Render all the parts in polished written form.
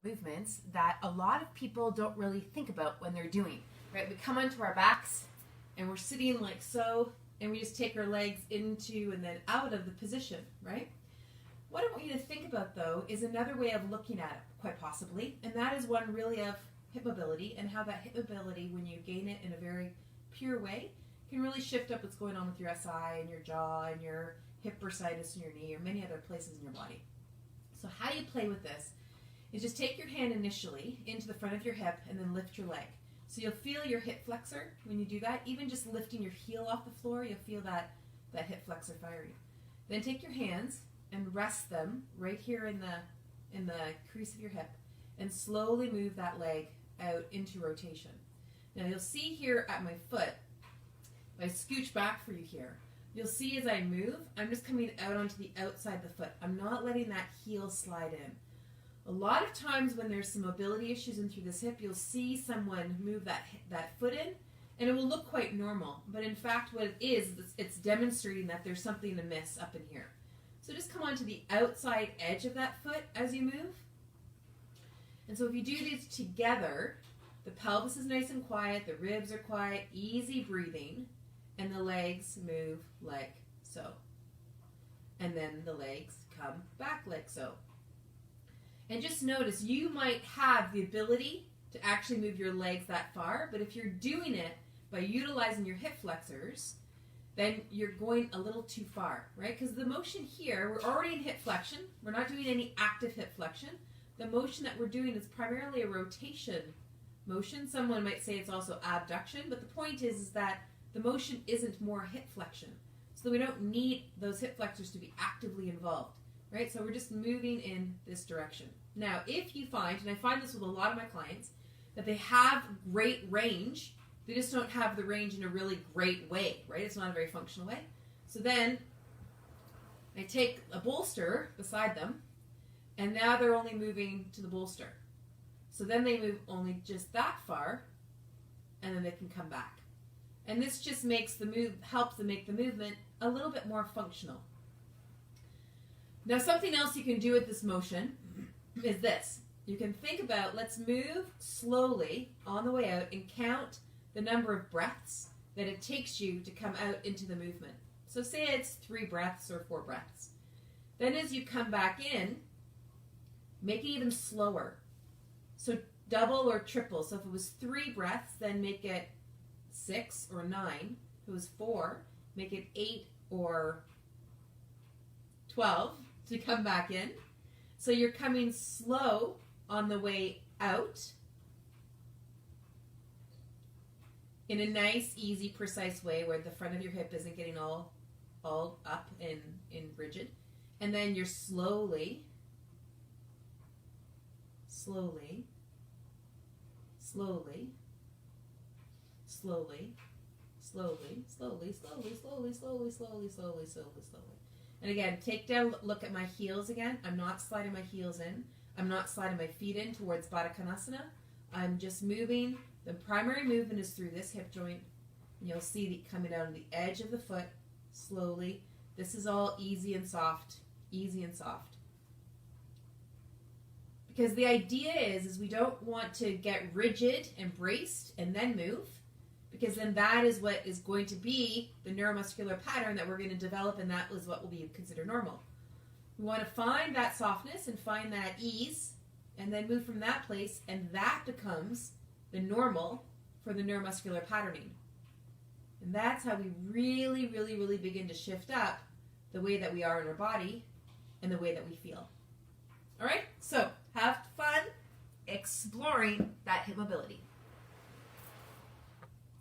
movements that a lot of people don't really think about when they're doing, right? We come onto our backs and we're sitting like so, and we just take our legs into and then out of the position, right? What I want you to think about, though, is another way of looking at it, quite possibly, and that is one really of hip mobility, and how that hip mobility, when you gain it in a very pure way, can really shift up what's going on with your SI and your jaw and your hip bursitis in your knee or many other places in your body. So how you play with this is just take your hand initially into the front of your hip and then lift your leg. So you'll feel your hip flexor when you do that. Even just lifting your heel off the floor, you'll feel that hip flexor firing. Then take your hands and rest them right here in the crease of your hip and slowly move that leg out into rotation. Now you'll see here at my foot, if I scooch back for you here, you'll see as I move, I'm just coming out onto the outside of the foot. I'm not letting that heel slide in. A lot of times when there's some mobility issues in through this hip, you'll see someone move that foot in, and it will look quite normal. But in fact, what it is, it's demonstrating that there's something amiss up in here. So just come onto the outside edge of that foot as you move. And so if you do these together, the pelvis is nice and quiet, the ribs are quiet, easy breathing, and the legs move like so. And then the legs come back like so. And just notice, you might have the ability to actually move your legs that far, but if you're doing it by utilizing your hip flexors, then you're going a little too far, right? Because the motion here, we're already in hip flexion. We're not doing any active hip flexion. The motion that we're doing is primarily a rotation motion. Someone might say it's also abduction, but the point is that the motion isn't more hip flexion. So we don't need those hip flexors to be actively involved. Right? So we're just moving in this direction. Now, if you find, and I find this with a lot of my clients, that they have great range, they just don't have the range in a really great way, right? It's not a very functional way. So then I take a bolster beside them, and now they're only moving to the bolster. So then they move only just that far, and then they can come back. And this just makes the move, helps them make the movement a little bit more functional. Now, something else you can do with this motion is this. You can think about, let's move slowly on the way out and count the number of breaths that it takes you to come out into the movement. So say it's 3 breaths or 4 breaths. Then as you come back in, make it even slower. So double or triple. So if it was 3 breaths, then make it 6 or 9. If it was 4, make it 8 or 12 to come back in. So you're coming slow on the way out in a nice, easy, precise way where the front of your hip isn't getting all up and rigid. And then you're slowly, slowly, slowly, slowly, slowly, slowly, slowly, slowly, slowly, slowly, slowly, slowly, slowly. And again, take down, look at my heels again. I'm not sliding my heels in. I'm not sliding my feet in towards Baddha Konasana. I'm just moving. The primary movement is through this hip joint. And you'll see it coming out on the edge of the foot slowly. This is all easy and soft, easy and soft. Because the idea is we don't want to get rigid and braced and then move, because then that is what is going to be the neuromuscular pattern that we're going to develop, and that is what will be considered normal. We want to find that softness and find that ease, and then move from that place, and that becomes the normal for the neuromuscular patterning. And that's how we really, really, really begin to shift up the way that we are in our body and the way that we feel. All right? So have fun exploring that hip mobility.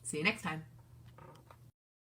See you next time.